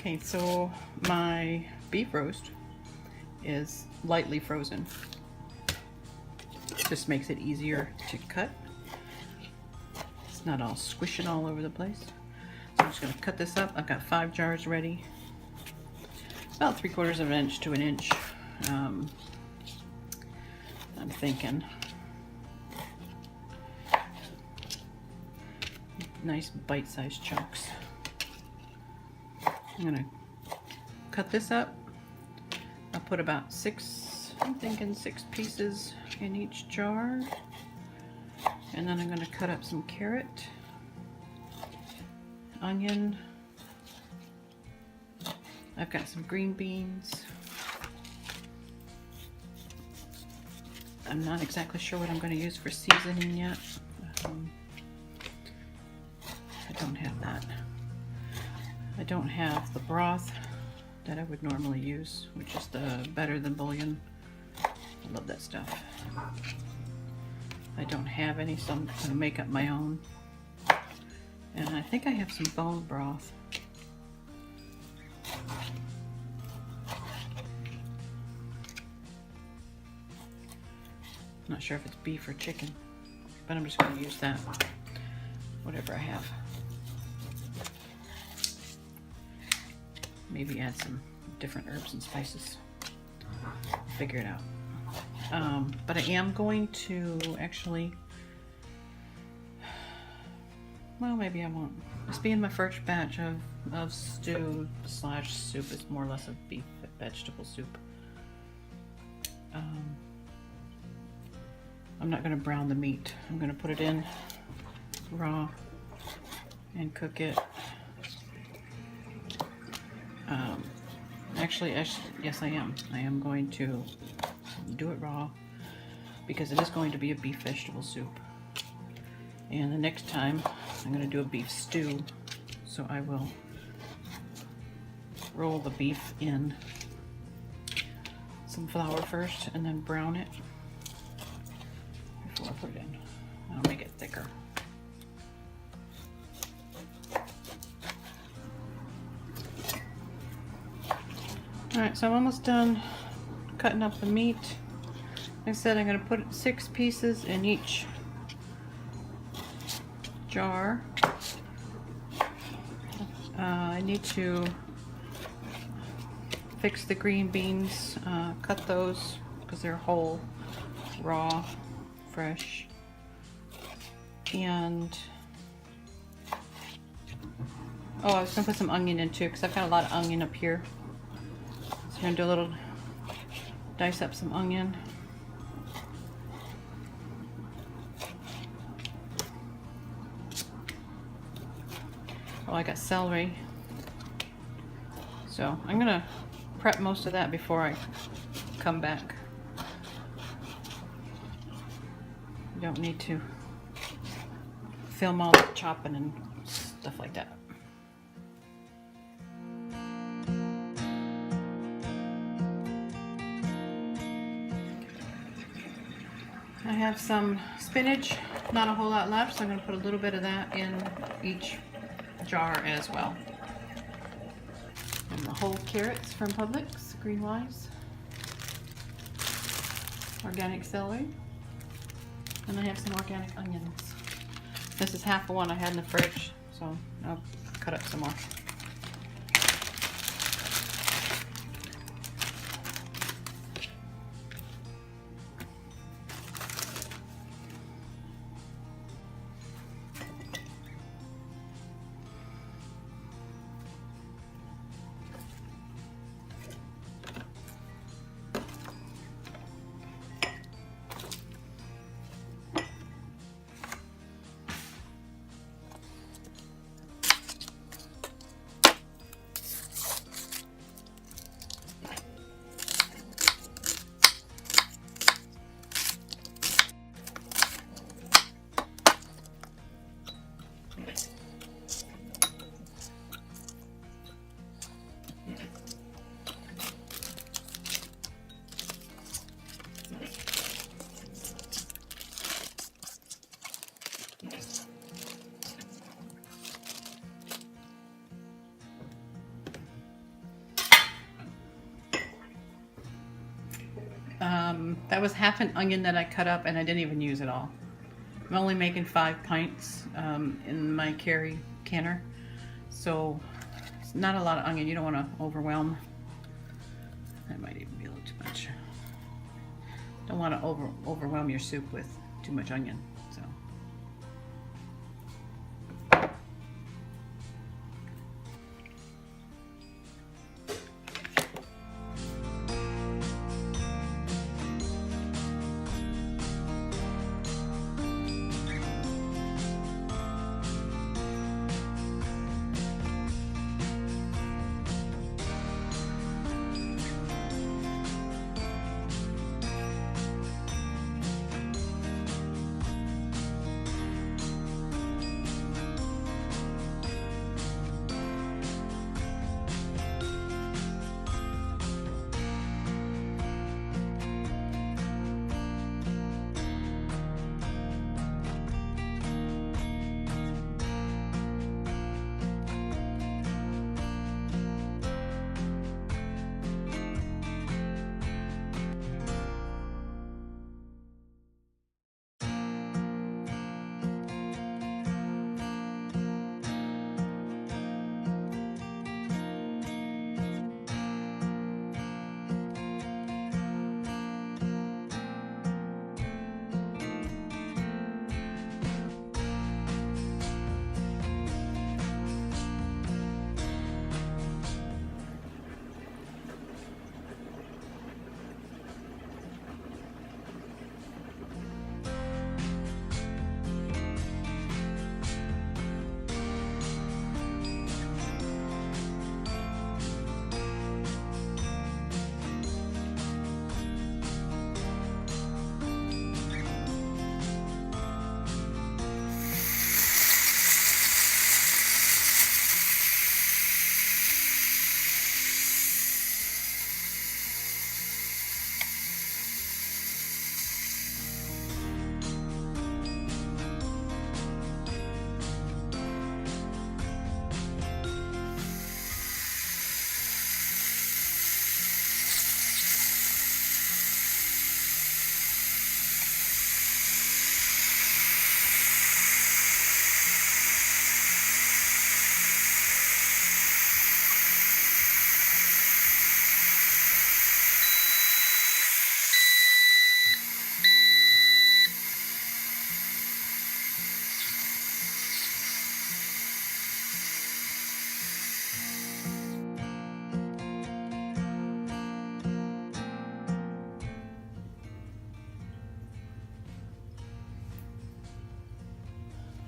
Okay, so my beef roast is lightly frozen. Just makes it easier to cut. It's not all squishing all over the place. So I'm just gonna cut this up. I've got 5 jars ready. About 3/4 of an inch to an inch. I'm thinking. Nice bite-sized chunks. I'm gonna cut this up. I'll put about 6, I'm thinking 6 pieces in each jar. And then I'm gonna cut up some carrot, onion. I've got some green beans. I'm not exactly sure what I'm gonna use for seasoning yet. I don't have that. I don't have the broth that I would normally use, which is the Better Than Bouillon. I love that stuff. I don't have any, so I'm gonna make up my own. And I think I have some bone broth. Not sure if it's beef or chicken, but I'm just gonna use that, whatever I have. Maybe add some different herbs and spices. Figure it out. But I am going to actually, well, maybe I won't. This being my first batch of stew / soup, it's more or less a beef vegetable soup. I'm not going to brown the meat. I'm going to put it in raw and cook it. Actually, yes, I am. I am going to do it raw because it is going to be a beef vegetable soup. And the next time I'm going to do a beef stew, so I will roll the beef in some flour first and then brown it before I put it in. I'll make it thicker. Alright, so I'm almost done cutting up the meat. Like I said, I'm going to put 6 pieces in each jar. I need to fix the green beans, cut those because they're whole, raw, fresh. And oh, I was going to put some onion in too because I've got a lot of onion up here. So I'm going to do a little, dice up some onion. Oh, I got celery. So I'm going to prep most of that before I come back. You don't need to film all the chopping and stuff like that. I have some spinach, not a whole lot left, so I'm going to put a little bit of that in each jar as well. And the whole carrots from Publix, Greenwise, organic celery, and I have some organic onions. This is half of one I had in the fridge, so I'll cut up some more. That was half an onion that I cut up and I didn't even use it all. I'm only making 5 pints in my carry canner, so it's not a lot of onion. You don't want to overwhelm. That might even be a little too much. Don't want to overwhelm your soup with too much onion. So.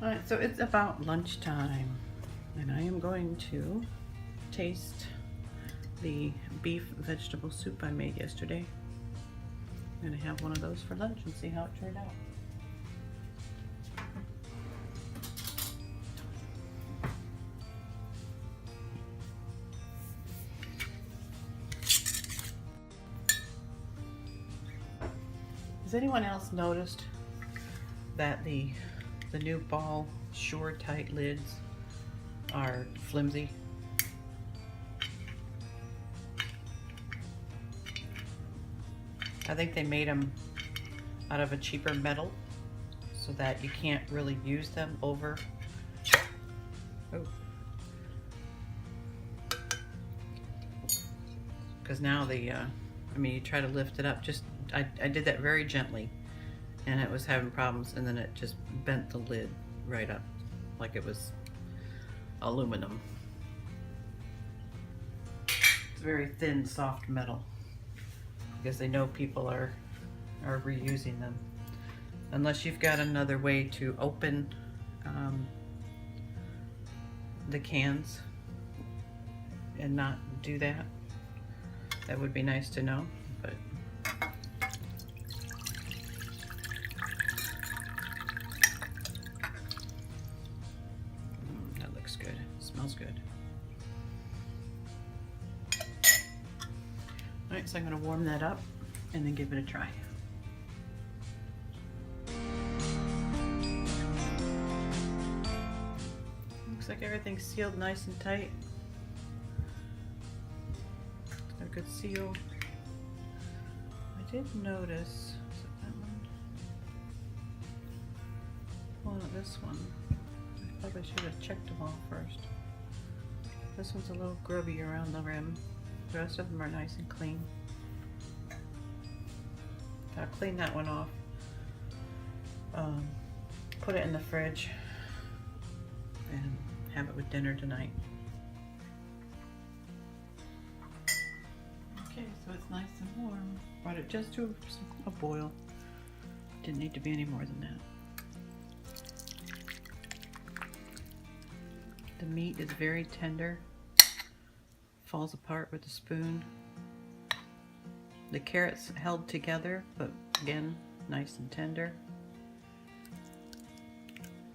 Alright, so it's about lunchtime, and I am going to taste the beef vegetable soup I made yesterday. I'm going to have one of those for lunch and see how it turned out. Has anyone else noticed that the new Ball Sure-Tite lids are flimsy? I think they made them out of a cheaper metal so that you can't really use them over. Because now I mean, you try to lift it up, I did that very gently, and it was having problems, and then it just bent the lid right up like it was aluminum. It's very thin, soft metal because they know people are reusing them. Unless you've got another way to open the cans and not do that, that would be nice to know. But that looks good. Smells good. Alright, so I'm going to warm that up and then give it a try. Looks like everything's sealed nice and tight. It's got a good seal. I I did notice, is it that one? Well, this one, I probably should have checked them all first. This one's a little grubby around the rim. The rest of them are nice and clean. I'll clean that one off. Put it in the fridge and have it with dinner tonight. Okay, so it's nice and warm. Brought it just to a boil. Didn't need to be any more than that. The meat is very tender. Falls apart with a spoon. The carrots held together, but again, nice and tender.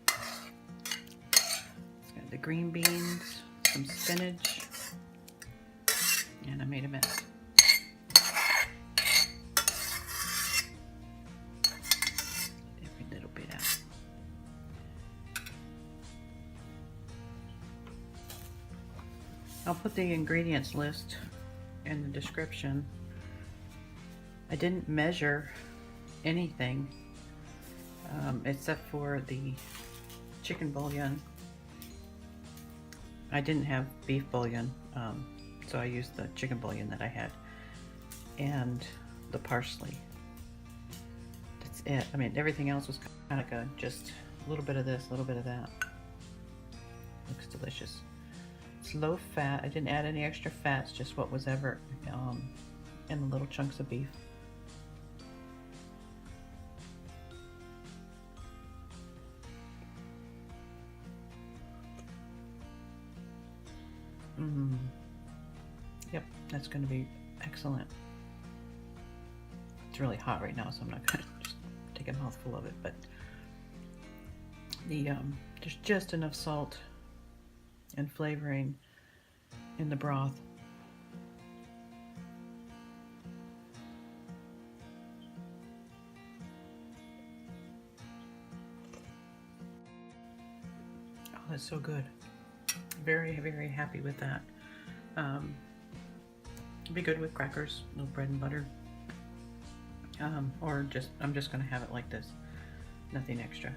It's got the green beans, some spinach, and I made a mess. Every little bit out. I'll put the ingredients list in the description. I didn't measure anything except for the chicken bouillon. I didn't have beef bouillon, so I used the chicken bouillon that I had, and the parsley. That's it. I mean, everything else was kind of good. Just a little bit of this, a little bit of that. Looks delicious. It's low fat. I didn't add any extra fats, just what was ever in the little chunks of beef. Yep, that's going to be excellent. It's really hot right now, so I'm not going to just take a mouthful of it, but the there's just enough salt and flavoring in the broth. Oh, that's so good. Very, very happy with that. Be good with crackers, a little bread and butter, or I'm just gonna have it like this, nothing extra.